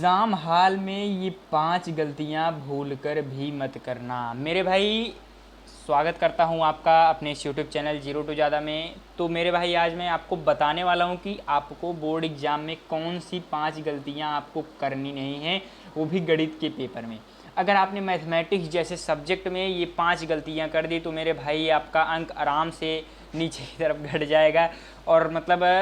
Exam hall में ये 5 गलतियाँ भूलकर भी मत करना। मेरे भाई स्वागत करता हूँ आपका अपने इस यूट्यूब चैनल जीरो टू ज़्यादा में। तो मेरे भाई आज मैं आपको बताने वाला हूँ कि आपको बोर्ड एग्ज़ाम में कौन सी 5 गलतियाँ आपको करनी नहीं हैं, वो भी गणित के पेपर में। अगर आपने मैथमेटिक्स जैसे सब्जेक्ट में ये 5 गलतियाँ कर दी तो मेरे भाई आपका अंक आराम से नीचे की तरफ घट जाएगा और मतलब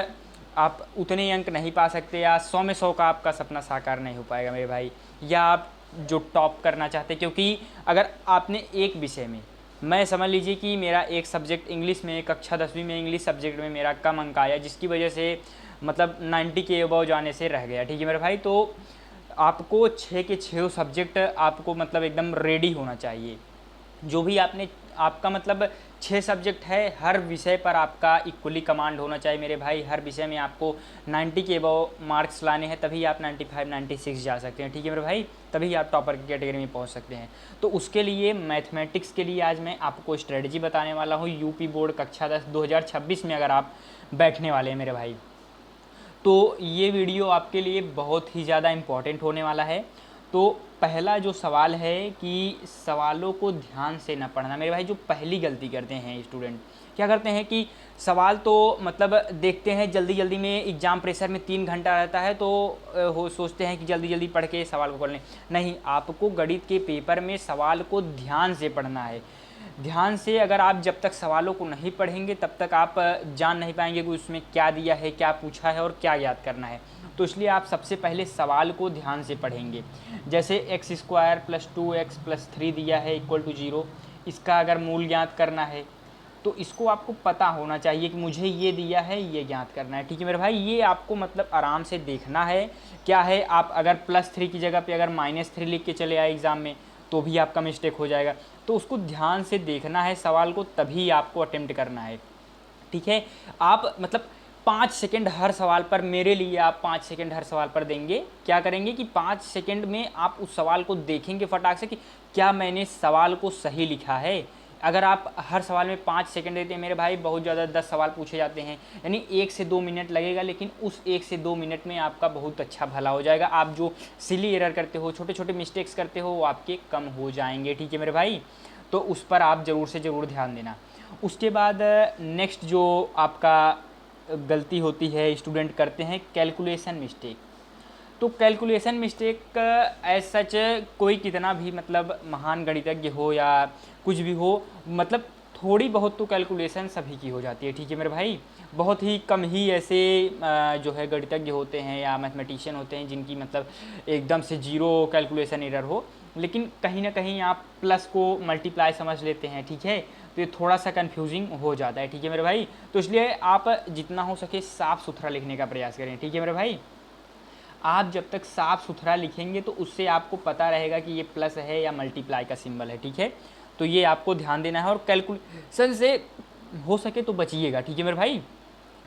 आप उतने अंक नहीं पा सकते या 100 में 100 का आपका सपना साकार नहीं हो पाएगा मेरे भाई। या आप जो टॉप करना चाहते, क्योंकि अगर आपने एक विषय में, मैं समझ लीजिए कि मेरा एक सब्जेक्ट इंग्लिश में कक्षा 10वीं में इंग्लिश सब्जेक्ट में मेरा कम अंक आया, जिसकी वजह से मतलब 90 के अबव जाने से रह गया, ठीक है मेरे भाई। तो आपको 6 के 6 सब्जेक्ट आपको मतलब एकदम रेडी होना चाहिए। जो भी आपने आपका मतलब 6 सब्जेक्ट है, हर विषय पर आपका इक्वली कमांड होना चाहिए मेरे भाई। हर विषय में आपको 90 के अबव मार्क्स लाने हैं, तभी आप 95 96 जा सकते हैं, ठीक है मेरे भाई। तभी आप टॉपर की कैटेगरी में पहुंच सकते हैं। तो उसके लिए मैथमेटिक्स के लिए आज मैं आपको स्ट्रेटजी बताने वाला हूं। यूपी बोर्ड कक्षा 10 2026 में अगर आप बैठने वाले हैं मेरे भाई, तो ये वीडियो आपके लिए बहुत ही ज़्यादा इम्पॉर्टेंट होने वाला है। तो पहला जो सवाल है कि सवालों को ध्यान से ना पढ़ना मेरे भाई। जो पहली गलती करते हैं स्टूडेंट, क्या करते हैं कि सवाल तो मतलब देखते हैं जल्दी जल्दी में, एग्ज़ाम प्रेशर में 3 घंटा रहता है तो हो सोचते हैं कि जल्दी जल्दी पढ़ के सवाल को कर लें। नहीं, आपको गणित के पेपर में सवाल को ध्यान से पढ़ना है। ध्यान से अगर आप जब तक सवालों को नहीं पढ़ेंगे तब तक आप जान नहीं पाएंगे कि उसमें क्या दिया है, क्या पूछा है और क्या याद करना है। तो इसलिए आप सबसे पहले सवाल को ध्यान से पढ़ेंगे। जैसे x² + 2x + 3 दिया है = 0, इसका अगर मूल ज्ञात करना है तो इसको आपको पता होना चाहिए कि मुझे ये दिया है, ये ज्ञात करना है, ठीक है मेरे भाई। ये आपको मतलब आराम से देखना है क्या है। आप अगर +3 की जगह पे अगर -3 लिख के चले आए एग्ज़ाम में तो भी आपका मिस्टेक हो जाएगा। तो उसको ध्यान से देखना है सवाल को, तभी आपको अटेम्प्ट करना है, ठीक है। आप मतलब 5 सेकंड हर सवाल पर, मेरे लिए आप 5 सेकंड हर सवाल पर देंगे। क्या करेंगे कि 5 सेकंड में आप उस सवाल को देखेंगे फटाक से कि क्या मैंने सवाल को सही लिखा है। अगर आप हर सवाल में 5 सेकंड देते हैं मेरे भाई, बहुत ज़्यादा 10 सवाल पूछे जाते हैं, यानी 1 से 2 मिनट लगेगा, लेकिन उस 1 से 2 मिनट में आपका बहुत अच्छा भला हो जाएगा। आप जो सिली एरर करते हो, छोटे छोटे मिस्टेक्स करते हो, वो आपके कम हो जाएंगे, ठीक है मेरे भाई। तो उस पर आप ज़रूर से ज़रूर ध्यान देना। उसके बाद नेक्स्ट जो आपका गलती होती है, स्टूडेंट करते हैं कैलकुलेशन मिस्टेक। तो कैलकुलेशन मिस्टेक एज सच कोई कितना भी मतलब महान गणितज्ञ हो या कुछ भी हो, मतलब थोड़ी बहुत तो कैलकुलेशन सभी की हो जाती है, ठीक है मेरे भाई। बहुत ही कम ही ऐसे जो है गणितज्ञ होते हैं या मैथमेटिशियन होते हैं जिनकी मतलब एकदम से जीरो कैलकुलेशन एरर हो, लेकिन कहीं ना कहीं आप प्लस को मल्टीप्लाई समझ लेते हैं, ठीक है। तो ये थोड़ा सा कन्फ्यूजिंग हो जाता है, ठीक है मेरे भाई। तो इसलिए आप जितना हो सके साफ़ सुथरा लिखने का प्रयास करें, ठीक है मेरे भाई। आप जब तक साफ़ सुथरा लिखेंगे तो उससे आपको पता रहेगा कि ये प्लस है या मल्टीप्लाई का सिंबल है, ठीक है। तो ये आपको ध्यान देना है और कैलकुलेशन से हो सके तो बचिएगा, ठीक है मेरे भाई।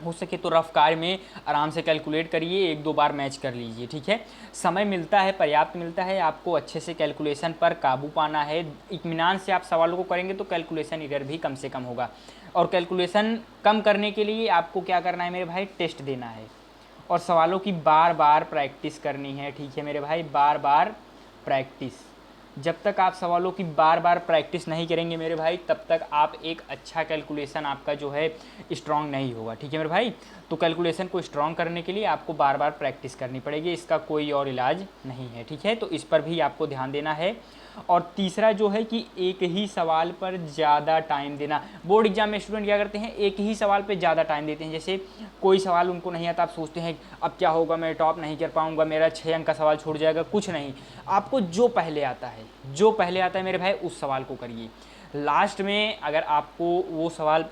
हो सके तो रफ कार्य में आराम से कैलकुलेट करिए, 1 2 बार मैच कर लीजिए, ठीक है। समय मिलता है, पर्याप्त मिलता है, आपको अच्छे से कैलकुलेशन पर काबू पाना है। इत्मीनान से आप सवालों को करेंगे तो कैलकुलेशन एरर भी कम से कम होगा। और कैलकुलेशन कम करने के लिए आपको क्या करना है मेरे भाई, टेस्ट देना है और सवालों की बार बार प्रैक्टिस करनी है, ठीक है मेरे भाई। बार बार प्रैक्टिस। जब तक आप सवालों की बार बार प्रैक्टिस नहीं करेंगे मेरे भाई, तब तक आप एक अच्छा कैलकुलेशन आपका जो है स्ट्रांग नहीं होगा, ठीक है मेरे भाई। तो कैलकुलेशन को स्ट्रांग करने के लिए आपको बार बार प्रैक्टिस करनी पड़ेगी, इसका कोई और इलाज नहीं है, ठीक है। तो इस पर भी आपको ध्यान देना है। और तीसरा जो है कि एक ही सवाल पर ज़्यादा टाइम देना। बोर्ड एग्जाम में स्टूडेंट क्या करते हैं, एक ही सवाल पर ज़्यादा टाइम देते हैं। जैसे कोई सवाल उनको नहीं आता, आप सोचते हैं अब क्या होगा, मैं टॉप नहीं कर पाऊंगा, मेरा 6 अंक का सवाल छूट जाएगा। कुछ नहीं, आपको जो पहले आता है, जो पहले आता है मेरे भाई, उस सवाल को करिए। लास्ट में अगर आपको वो सवाल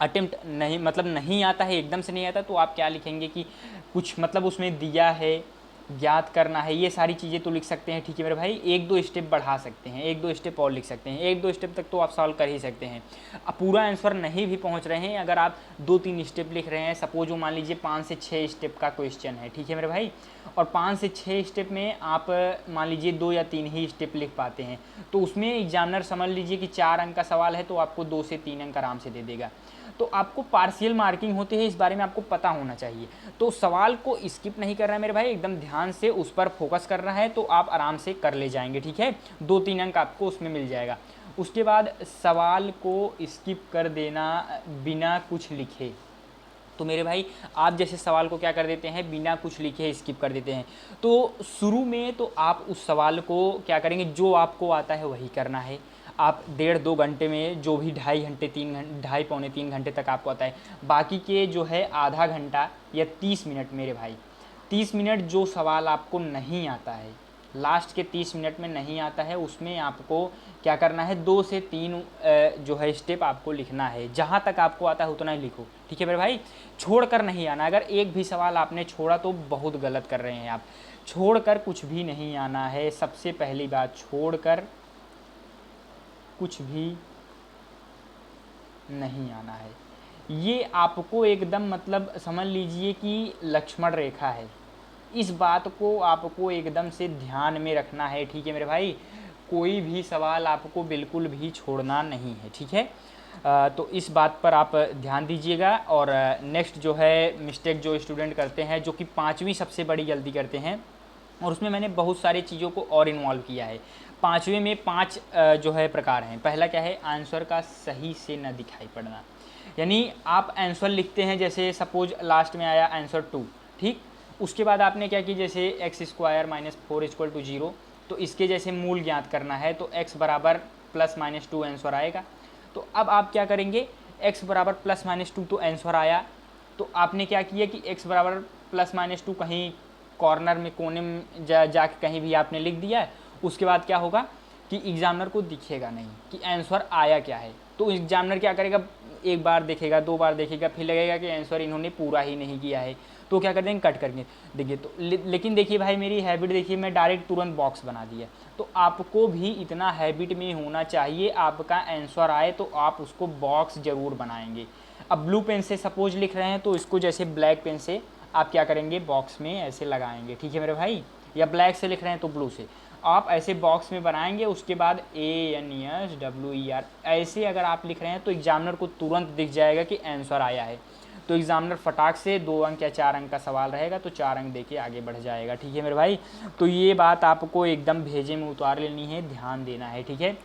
अटेम्प्ट नहीं मतलब नहीं आता है, एकदम से नहीं आता, तो आप क्या लिखेंगे कि कुछ मतलब उसमें दिया है, ज्ञात करना है, ये सारी चीज़ें तो लिख सकते हैं, ठीक है मेरे भाई। 1 2 स्टेप बढ़ा सकते हैं, 1 2 स्टेप और लिख सकते हैं, 1 2 स्टेप तक तो आप सॉल्व कर ही सकते हैं। अब पूरा आंसर नहीं भी पहुंच रहे हैं, अगर आप 2 3 स्टेप लिख रहे हैं, सपोज वो मान लीजिए 5 से 6 स्टेप का क्वेश्चन है, ठीक है मेरे भाई, और 5 से 6 स्टेप में आप मान लीजिए 2 या 3 ही स्टेप लिख पाते हैं, तो उसमें एग्जामिनर समझ लीजिए कि 4 अंक का सवाल है तो आपको 2 से 3 अंक आराम से दे देगा। तो आपको पार्शियल मार्किंग होती है, इस बारे में आपको पता होना चाहिए। तो सवाल को स्किप नहीं करना है मेरे भाई, एकदम ध्यान से उस पर फोकस करना है, तो आप आराम से कर ले जाएंगे, ठीक है। 2-3 अंक आपको उसमें मिल जाएगा। उसके बाद सवाल को स्किप कर देना बिना कुछ लिखे। तो मेरे भाई आप जैसे सवाल को क्या कर देते हैं, बिना कुछ लिखे स्किप कर देते हैं। तो शुरू में तो आप उस सवाल को क्या करेंगे, जो आपको आता है वही करना है। आप 1.5-2 घंटे में जो भी 2.5 घंटे 3 घंटे 2.5-3 घंटे तक आपको आता है, बाकी के जो है आधा घंटा या 30 मिनट मेरे भाई, 30 मिनट जो सवाल आपको नहीं आता है, लास्ट के 30 मिनट में नहीं आता है, उसमें आपको क्या करना है, 2 से 3 जो है स्टेप आपको लिखना है। जहाँ तक आपको आता है उतना ही लिखो, ठीक है मेरे भाई, छोड़ कर नहीं आना। अगर एक भी सवाल आपने छोड़ा तो बहुत गलत कर रहे हैं आप। छोड़ कर कुछ भी नहीं आना है, सबसे पहली बात, छोड़ कर कुछ भी नहीं आना है। ये आपको एकदम मतलब समझ लीजिए कि लक्ष्मण रेखा है, इस बात को आपको एकदम से ध्यान में रखना है, ठीक है मेरे भाई। कोई भी सवाल आपको बिल्कुल भी छोड़ना नहीं है, ठीक है। तो इस बात पर आप ध्यान दीजिएगा। और नेक्स्ट जो है मिस्टेक जो स्टूडेंट करते हैं, जो कि 5वीं सबसे बड़ी गलती करते हैं, और उसमें मैंने बहुत सारी चीज़ों को और इन्वॉल्व किया है। 5वीं में 5 जो है प्रकार हैं। पहला क्या है, आंसर का सही से न दिखाई पड़ना। यानी आप आंसर लिखते हैं, जैसे सपोज लास्ट में आया आंसर 2, ठीक। उसके बाद आपने क्या की, जैसे x² - 4 = 0, तो इसके जैसे मूल ज्ञात करना है, तो x बराबर +-2 आंसर आएगा। तो अब आप क्या करेंगे, x बराबर +-2 तो आंसर आया, तो आपने क्या किया कि x बराबर +-2 कहीं कॉर्नर में कोने में जाके कहीं भी आपने लिख दिया है। उसके बाद क्या होगा कि एग्जामिनर को दिखेगा नहीं कि आंसर आया क्या है। तो एग्जामिनर क्या करेगा, एक बार देखेगा, 2 बार देखेगा, फिर लगेगा कि आंसर इन्होंने पूरा ही नहीं किया है, तो क्या कर देंगे, कट करके देखिए। तो लेकिन देखिए भाई, मेरी हैबिट देखिए, मैं डायरेक्ट तुरंत बॉक्स बना दिया। तो आपको भी इतना हैबिट में होना चाहिए, आपका आंसर आए तो आप उसको बॉक्स ज़रूर बनाएंगे। अब ब्लू पेन से सपोज लिख रहे हैं, तो इसको जैसे ब्लैक पेन से आप क्या करेंगे, बॉक्स में ऐसे लगाएंगे, ठीक है मेरे भाई। या ब्लैक से लिख रहे हैं तो ब्लू से आप ऐसे बॉक्स में बनाएंगे। उसके बाद ANSWER ऐसे अगर आप लिख रहे हैं, तो एग्जामिनर को तुरंत दिख जाएगा कि आंसर आया है। तो एग्जामिनर फटाक से 2 अंक या 4 अंक का सवाल रहेगा, तो 4 अंक देके आगे बढ़ जाएगा, ठीक है मेरे भाई। तो ये बात आपको एकदम भेजे में उतार लेनी है, ध्यान देना है, ठीक है।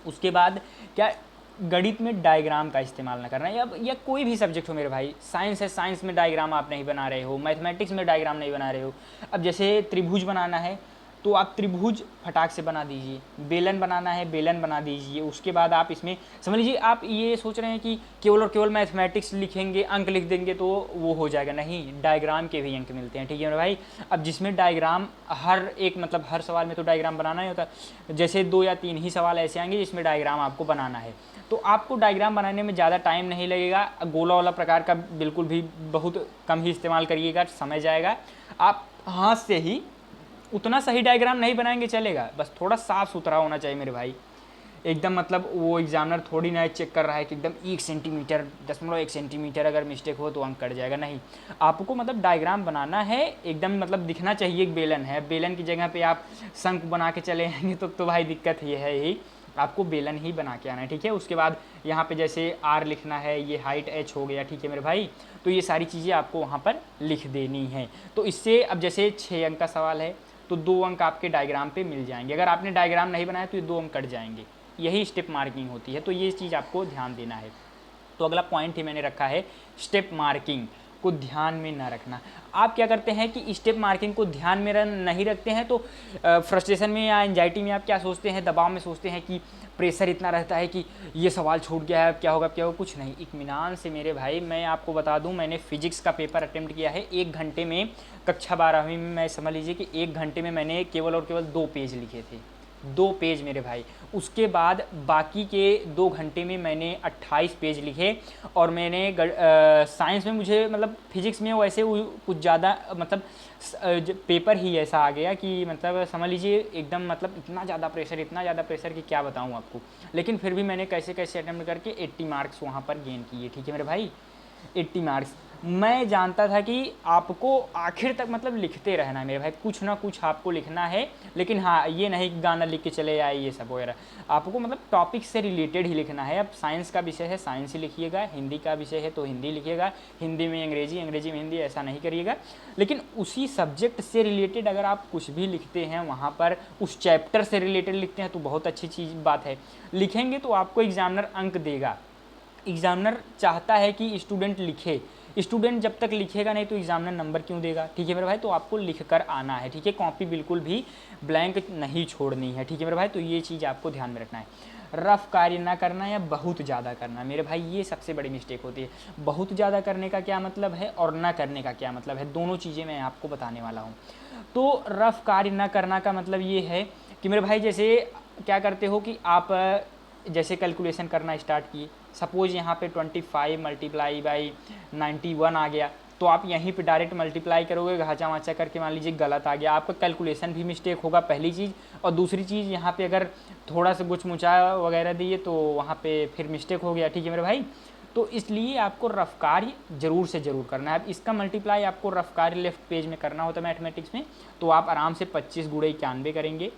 उसके बाद क्या, गणित में डायग्राम का इस्तेमाल ना करना है, या कोई भी सब्जेक्ट हो मेरे भाई। साइंस है, साइंस में डायग्राम आप नहीं बना रहे हो, मैथमेटिक्स में डायग्राम नहीं बना रहे हो। अब जैसे त्रिभुज बनाना है, तो आप त्रिभुज फटाक से बना दीजिए। बेलन बनाना है, बेलन बना दीजिए। उसके बाद आप इसमें समझ लीजिए, आप ये सोच रहे हैं कि केवल और केवल मैथमेटिक्स लिखेंगे, अंक लिख देंगे तो वो हो जाएगा, नहीं, डायग्राम के भी अंक मिलते हैं, ठीक है मेरे भाई। अब जिसमें डायग्राम हर एक, मतलब हर सवाल में तो डायग्राम बनाना ही होता है। जैसे 2 या 3 ही सवाल ऐसे आएंगे जिसमें डायग्राम आपको बनाना है, तो आपको डायग्राम बनाने में ज़्यादा टाइम नहीं लगेगा। गोला वाला प्रकार का बिल्कुल भी बहुत कम ही इस्तेमाल करिएगा, समय जाएगा। आप हाथ से ही उतना सही डायग्राम नहीं बनाएंगे चलेगा, बस थोड़ा साफ़ सुथरा होना चाहिए मेरे भाई। एकदम मतलब वो एग्जामिनर थोड़ी ना चेक कर रहा है कि एकदम 1 सेंटीमीटर 0.1 सेंटीमीटर अगर मिस्टेक हो तो अंक कट जाएगा, नहीं। आपको मतलब डायग्राम बनाना है, एकदम मतलब दिखना चाहिए। एक बेलन है, बेलन की जगह पे आप शंख बना के चले आएंगे तो भाई दिक्कत ये है ही, आपको बेलन ही बना के आना है, ठीक है। उसके बाद यहाँ पे जैसे R लिखना है, ये हाइट h हो गया, ठीक है मेरे भाई। तो ये सारी चीज़ें आपको वहाँ पर लिख देनी है। तो इससे अब जैसे 6 अंक का सवाल है, तो 2 अंक आपके डायग्राम पे मिल जाएंगे। अगर आपने डायग्राम नहीं बनाया तो ये 2 अंक कट जाएंगे। यही स्टेप मार्किंग होती है, तो ये चीज़ आपको ध्यान देना है। तो अगला पॉइंट ही मैंने रखा है, स्टेप मार्किंग को ध्यान में ना रखना। आप क्या करते हैं कि स्टेप मार्किंग को ध्यान में नहीं रखते हैं, तो फ्रस्ट्रेशन में या एंजाइटी में आप क्या सोचते हैं, दबाव में सोचते हैं कि प्रेशर इतना रहता है कि ये सवाल छूट गया है, अब क्या होगा, क्या होगा। कुछ नहीं, इत्मीनान से मेरे भाई। मैं आपको बता दूं, मैंने फिजिक्स का पेपर अटेम्प्ट किया है 1 घंटे में। कक्षा 12वीं में मैं समझ लीजिए कि 1 घंटे में मैंने केवल और केवल 2 पेज लिखे थे, 2 पेज मेरे भाई। उसके बाद बाकी के 2 घंटे में मैंने 28 पेज लिखे। और मैंने साइंस में मुझे मतलब फिजिक्स में वैसे कुछ ज़्यादा मतलब पेपर ही ऐसा आ गया कि मतलब समझ लीजिए एकदम मतलब इतना ज़्यादा प्रेशर कि क्या बताऊँ आपको। लेकिन फिर भी मैंने कैसे कैसे अटेम्प्ट करके 80 मार्क्स वहाँ पर गेन किए, ठीक है मेरे भाई, 80 मार्क्स। मैं जानता था कि आपको आखिर तक मतलब लिखते रहना है मेरे भाई, कुछ ना कुछ आपको लिखना है। लेकिन हाँ, ये नहीं कि गाना लिख के चले आए ये सब वगैरह, आपको मतलब टॉपिक से रिलेटेड ही लिखना है। अब साइंस का विषय है साइंस ही लिखिएगा, हिंदी का विषय है तो हिंदी लिखिएगा, हिंदी में अंग्रेजी, अंग्रेजी में हिंदी, ऐसा नहीं करिएगा। लेकिन उसी सब्जेक्ट से रिलेटेड अगर आप कुछ भी लिखते हैं वहाँ पर, उस चैप्टर से रिलेटेड लिखते हैं तो बहुत अच्छी चीज़ बात है। लिखेंगे तो आपको एग्जामिनर अंक देगा। एग्जामिनर चाहता है कि स्टूडेंट लिखे, स्टूडेंट जब तक लिखेगा नहीं तो एग्जामिनर नंबर क्यों देगा। ठीक है मेरे भाई, तो आपको लिख कर आना है। ठीक है, कॉपी बिल्कुल भी ब्लैंक नहीं छोड़नी है। ठीक है मेरे भाई, तो ये चीज़ आपको ध्यान में रखना है। रफ कार्य ना करना या बहुत ज़्यादा करना, मेरे भाई ये सबसे बड़ी मिस्टेक होती है। बहुत ज़्यादा करने का क्या मतलब है और ना करने का क्या मतलब है, दोनों चीज़ें मैं आपको बताने वाला हूँ। तो रफ कार्य ना करना का मतलब ये है कि मेरे भाई जैसे क्या करते हो कि आप जैसे कैलकुलेशन करना स्टार्ट किए, सपोज़ यहाँ पे 25 मल्टीप्लाई बाई 91 आ गया, तो आप यहीं पे डायरेक्ट मल्टीप्लाई करोगे घाचा वाचा करके, मान लीजिए गलत आ गया, आपका कैलकुलेशन भी मिस्टेक होगा पहली चीज़। और दूसरी चीज़ यहाँ पे अगर थोड़ा सा गुच मुचा वगैरह दिए तो वहाँ पे फिर मिस्टेक हो गया। ठीक है मेरे भाई, तो इसलिए आपको रफ कार्य जरूर से ज़रूर करना है। अब इसका मल्टीप्लाई आपको रफ कार्य लेफ्ट पेज में करना होता है मैथमेटिक्स में, तो आप आराम से 25 गुणे 91 करेंगे,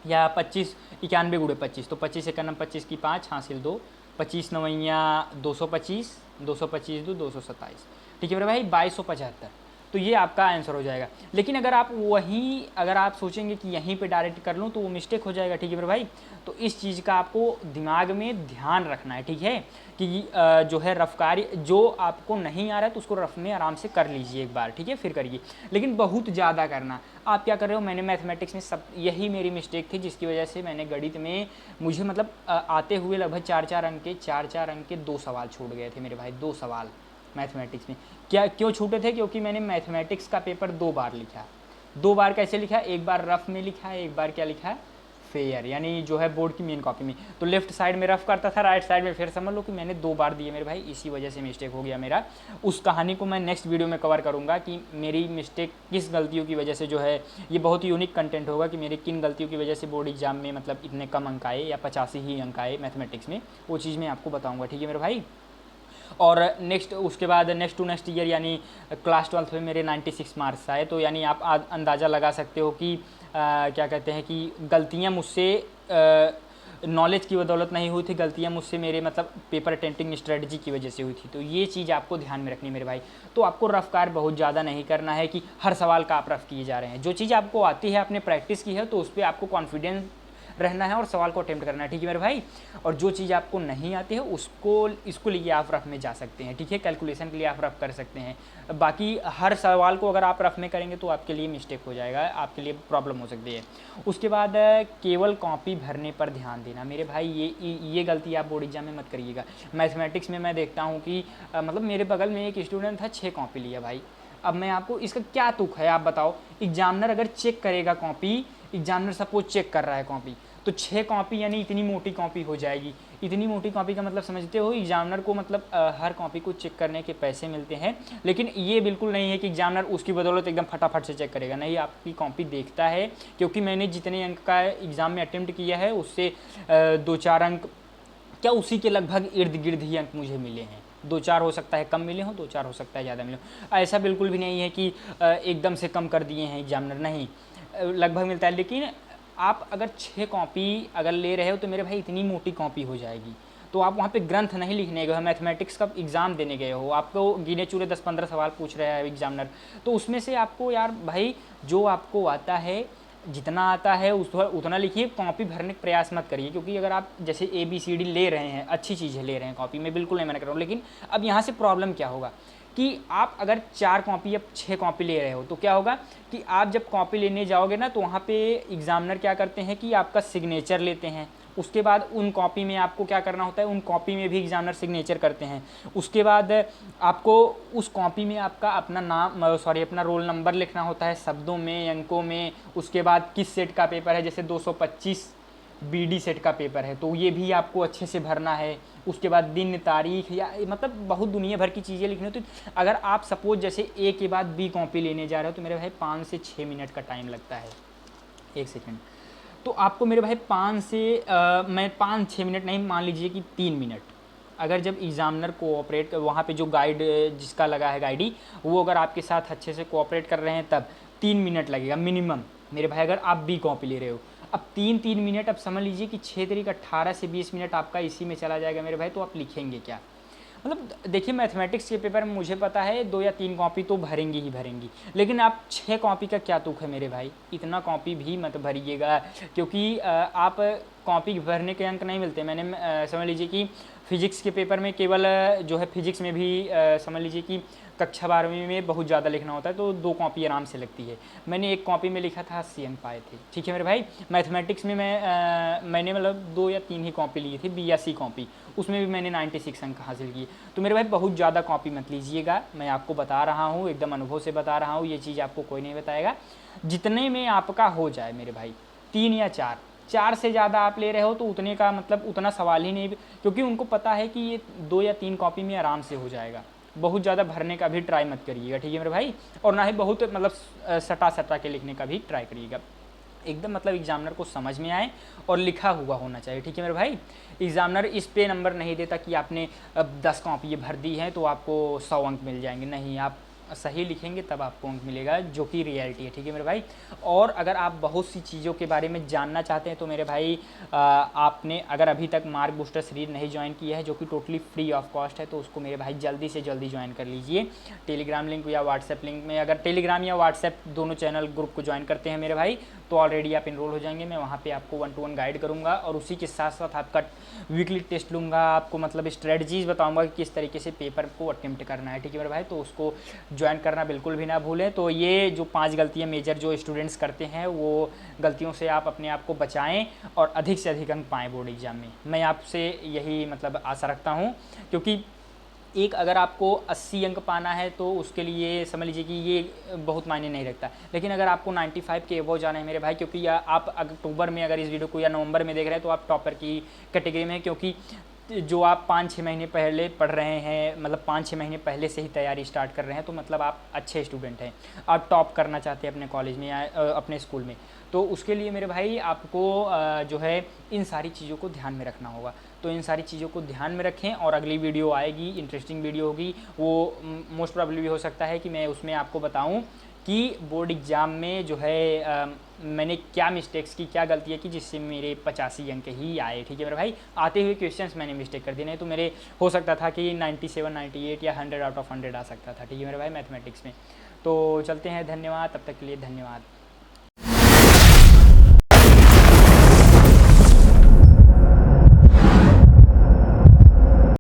या 25 91 गुणे 25, तो 25 एक नम 25 की 5 हासिल 2, 25 नवैया 225, 225 दो 227। ठीक है मेरे भाई, 2275। तो ये आपका आंसर हो जाएगा। लेकिन अगर आप वहीं अगर आप सोचेंगे कि यहीं पे डायरेक्ट कर लूँ तो वो मिस्टेक हो जाएगा। ठीक है मेरे भाई, तो इस चीज़ का आपको दिमाग में ध्यान रखना है। ठीक है, कि जो है रफ कार्य जो आपको नहीं आ रहा है तो उसको रफ में आराम से कर लीजिए एक बार। ठीक है, फिर करिए। लेकिन बहुत ज़्यादा करना, आप क्या कर रहे हो, मैंने मैथमेटिक्स में सब यही मेरी मिस्टेक थी जिसकी वजह से मैंने गणित में मुझे मतलब आते हुए लगभग 4-4 अंक के 4-4 अंक के 2 सवाल छूट गए थे मेरे भाई, 2 सवाल मैथमेटिक्स में। क्या क्यों छूटे थे, क्योंकि मैंने मैथमेटिक्स का पेपर 2 बार लिखा। 2 बार कैसे लिखा, एक बार रफ में लिखा है, एक बार क्या लिखा है, फेयर, यानी जो है बोर्ड की मेन कॉपी में। तो लेफ्ट साइड में रफ करता था, राइट साइड में फिर समझ लो कि मैंने 2 बार दिए मेरे भाई, इसी वजह से मिस्टेक हो गया मेरा। उस कहानी को मैं नेक्स्ट वीडियो में कवर करूँगा कि मेरी मिस्टेक किस गलतियों की वजह से जो है, ये बहुत ही यूनिक कंटेंट होगा कि मेरी किन गलतियों की वजह से बोर्ड एग्जाम में मतलब इतने कम अंक आए या 85 ही अंक आए मैथमेटिक्स में, वो चीज़ मैं आपको बताऊँगा। ठीक है मेरे भाई, और नेक्स्ट उसके बाद नेक्स्ट टू नेक्स्ट ईयर यानी क्लास 12 में मेरे 96 मार्क्स आए। तो यानी आप अंदाज़ा लगा सकते हो कि क्या कहते हैं कि गलतियाँ मुझसे नॉलेज की बदौलत नहीं हुई थी, गलतियाँ मुझसे मेरे मतलब पेपर अटेम्प्टिंग स्ट्रेटजी की वजह से हुई थी। तो ये चीज़ आपको ध्यान में रखनी मेरे भाई। तो आपको रफ कार्य बहुत ज़्यादा नहीं करना है कि हर सवाल का आप रफ किए जा रहे हैं। जो चीज़ आपको आती है, आपने प्रैक्टिस की है, तो उस पर आपको कॉन्फिडेंस रहना है और सवाल को अटेम्प्ट करना है। ठीक है मेरे भाई, और जो चीज़ आपको नहीं आती है उसको इसको लिए आप रफ में जा सकते हैं। ठीक है, कैलकुलेशन के लिए आप रफ कर सकते हैं। बाकी हर सवाल को अगर आप रफ में करेंगे तो आपके लिए मिस्टेक हो जाएगा, आपके लिए प्रॉब्लम हो सकती है। उसके बाद केवल कॉपी भरने पर ध्यान देना मेरे भाई, ये गलती आप बोर्ड एग्जाम में मत करिएगा। मैथमेटिक्स में मैं देखता हूँ कि मतलब मेरे बगल में एक स्टूडेंट था, 6 कॉपी लिया भाई। अब मैं आपको इसका क्या तुक है आप बताओ, एग्जामिनर अगर चेक करेगा कॉपी, एग्जामिनर सपोज चेक कर रहा है कॉपी, तो 6 कॉपी यानी इतनी मोटी कॉपी हो जाएगी। इतनी मोटी कॉपी का मतलब समझते हो, एग्जामिनर को मतलब हर कॉपी को चेक करने के पैसे मिलते हैं। लेकिन ये बिल्कुल नहीं है कि एग्जामिनर उसकी बदौलत एकदम फटाफट से चेक करेगा, नहीं, आपकी कॉपी देखता है। क्योंकि मैंने जितने अंक का एग्ज़ाम में अटेम्प्ट किया है उससे 2-4 अंक क्या उसी के लगभग इर्द गिर्द ही अंक मुझे मिले हैं। 2-4 हो सकता है कम मिले हों, 2-4 हो सकता है ज़्यादा मिले हों। ऐसा बिल्कुल भी नहीं है कि एकदम से कम कर दिए हैं एग्जामिनर, नहीं, लगभग मिलता है। लेकिन आप अगर 6 कॉपी अगर ले रहे हो तो मेरे भाई इतनी मोटी कॉपी हो जाएगी। तो आप वहाँ पे ग्रंथ नहीं लिखने गए हो, मैथमेटिक्स का एग्ज़ाम देने गए हो, आपको गिने चुने 10-15 सवाल पूछ रहा है एग्जामिनर, तो उसमें से आपको यार भाई जो आपको आता है, जितना आता है उतना लिखिए, कॉपी भरने का प्रयास मत करिए। क्योंकि अगर आप जैसे ABCD ले रहे हैं, अच्छी चीज़ें ले रहे हैं कॉपी में, बिल्कुल नहीं मना कर रहा हूँ, लेकिन अब यहाँ से प्रॉब्लम क्या होगा कि आप अगर 4 कॉपी या 6 कॉपी ले रहे हो तो क्या होगा कि आप जब कॉपी लेने जाओगे ना तो वहाँ पे एग्जामिनर क्या करते हैं कि आपका सिग्नेचर लेते हैं। उसके बाद उन कॉपी में आपको क्या करना होता है, उन कॉपी में भी एग्जामिनर सिग्नेचर करते हैं। उसके बाद आपको उस कॉपी में आपका अपना नाम अपना रोल नंबर लिखना होता है, शब्दों में, अंकों में। उसके बाद किस सेट का पेपर है, जैसे 225 BD सेट का पेपर है तो ये भी आपको अच्छे से भरना है। उसके बाद दिन तारीख या मतलब बहुत दुनिया भर की चीज़ें लिखनी होती। तो अगर आप सपोज जैसे A के बाद B कॉपी लेने जा रहे हो तो मेरे भाई 5 से 6 मिनट का टाइम लगता है। 1 सेकेंड, तो आपको मेरे भाई 5 से मैं 5-6 मिनट नहीं, मान लीजिए कि 3 मिनट, अगर जब एग्ज़ामिनर कोऑपरेट, वहाँ पे जो गाइड जिसका लगा है गाइडी, वो अगर आपके साथ अच्छे से कोऑपरेट कर रहे हैं तब 3 मिनट लगेगा मिनिमम मेरे भाई, अगर आप बी कॉपी ले रहे हो। अब 3 मिनट, अब समझ लीजिए कि 6 तरीक 18 से 20 मिनट आपका इसी में चला जाएगा मेरे भाई, तो आप लिखेंगे क्या? मतलब देखिए, मैथमेटिक्स के पेपर में मुझे पता है 2 या 3 कॉपी तो भरेंगी ही भरेंगी, लेकिन आप 6 कॉपी का क्या तुक है मेरे भाई? इतना कॉपी भी मत भरिएगा, क्योंकि आप कॉपी भरने के अंक नहीं मिलते। मैंने समझ लीजिए कि फिजिक्स के पेपर में केवल जो है फिजिक्स में भी समझ लीजिए कि कक्षा 12वीं में बहुत ज़्यादा लिखना होता है, तो 2 कॉपी आराम से लगती है। मैंने 1 कॉपी में लिखा था 80 अंक पाए थे, ठीक है मेरे भाई। मैथमेटिक्स में मैंने मतलब 2 या 3 ही कॉपी ली थी, बी या सी कॉपी, उसमें भी मैंने 96 अंक हासिल किए। तो मेरे भाई बहुत ज़्यादा कॉपी मत लीजिएगा, मैं आपको बता रहा हूँ, एकदम अनुभव से बता रहा हूँ, ये चीज़ आपको कोई नहीं बताएगा। जितने में आपका हो जाए मेरे भाई, 3 या 4 से ज़्यादा आप ले रहे हो तो उतने का मतलब उतना सवाल ही नहीं, क्योंकि उनको पता है कि ये 2 या 3 कॉपी में आराम से हो जाएगा। बहुत ज़्यादा भरने का भी ट्राई मत करिएगा, ठीक है मेरे भाई, और ना ही बहुत मतलब सटा सटा के लिखने का भी ट्राई करिएगा। एकदम मतलब एग्जामिनर को समझ में आए और लिखा हुआ होना चाहिए, ठीक है मेरे भाई। एग्जामिनर इस पे नंबर नहीं देता कि आपने अब 10 कॉपी भर दी हैं तो आपको 100 अंक मिल जाएंगे, नहीं, आप सही लिखेंगे तब आपको अंक मिलेगा, जो कि रियलिटी है, ठीक है मेरे भाई। और अगर आप बहुत सी चीज़ों के बारे में जानना चाहते हैं तो मेरे भाई आपने अगर अभी तक मार्क बूस्टर सीरीज नहीं ज्वाइन किया है, जो कि टोटली फ्री ऑफ कॉस्ट है, तो उसको मेरे भाई जल्दी से जल्दी ज्वाइन कर लीजिए। टेलीग्राम लिंक या व्हाट्सएप लिंक में, अगर टेलीग्राम या व्हाट्सएप दोनों चैनल ग्रुप को ज्वाइन करते हैं मेरे भाई, तो ऑलरेडी आप इनरोल हो जाएंगे। मैं वहाँ पे आपको 1 to 1 गाइड करूँगा, और उसी के साथ साथ आपका वीकली टेस्ट लूँगा, आपको मतलब स्ट्रेटजीज बताऊँगा कि किस तरीके से पेपर को अटेम्प्ट करना है, ठीक है मेरे भाई। तो उसको ज्वाइन करना बिल्कुल भी ना भूलें। तो ये जो 5 गलतियाँ मेजर जो स्टूडेंट्स करते हैं, वो गलतियों से आप अपने आप को बचाएं और अधिक से अधिक अंक पाएँ बोर्ड एग्जाम में। मैं आपसे यही मतलब आशा रखता हूँ, क्योंकि एक अगर आपको 80 अंक पाना है तो उसके लिए समझ लीजिए कि ये बहुत मायने नहीं रखता, लेकिन अगर आपको 95 के एबव जाना है मेरे भाई, क्योंकि या आप अक्टूबर में अगर इस वीडियो को या नवंबर में देख रहे हैं तो आप टॉपर की कैटेगरी में हैं, क्योंकि जो आप 5-6 महीने पहले पढ़ रहे हैं, मतलब 5-6 महीने पहले से ही तैयारी स्टार्ट कर रहे हैं, तो मतलब आप अच्छे स्टूडेंट हैं, आप टॉप करना चाहते हैं अपने कॉलेज में या अपने स्कूल में। तो उसके लिए मेरे भाई आपको जो है इन सारी चीज़ों को ध्यान में रखना होगा। तो इन सारी चीज़ों को ध्यान में रखें, और अगली वीडियो आएगी, इंटरेस्टिंग वीडियो होगी, वो मोस्ट प्रोबेबली भी हो सकता है कि मैं उसमें आपको बताऊं कि बोर्ड एग्ज़ाम में जो है मैंने क्या मिस्टेक्स की, क्या गलतियाँ की, जिससे मेरे 85 अंक ही आए, ठीक है मेरे भाई। आते हुए क्वेश्चंस मैंने मिस्टेक कर दी, नहीं तो मेरे हो सकता था कि 97, 98 या 100 आउट ऑफ 100 आ सकता था, ठीक है मेरे भाई, मैथमेटिक्स में। तो चलते हैं, धन्यवाद, तब तक के लिए धन्यवाद।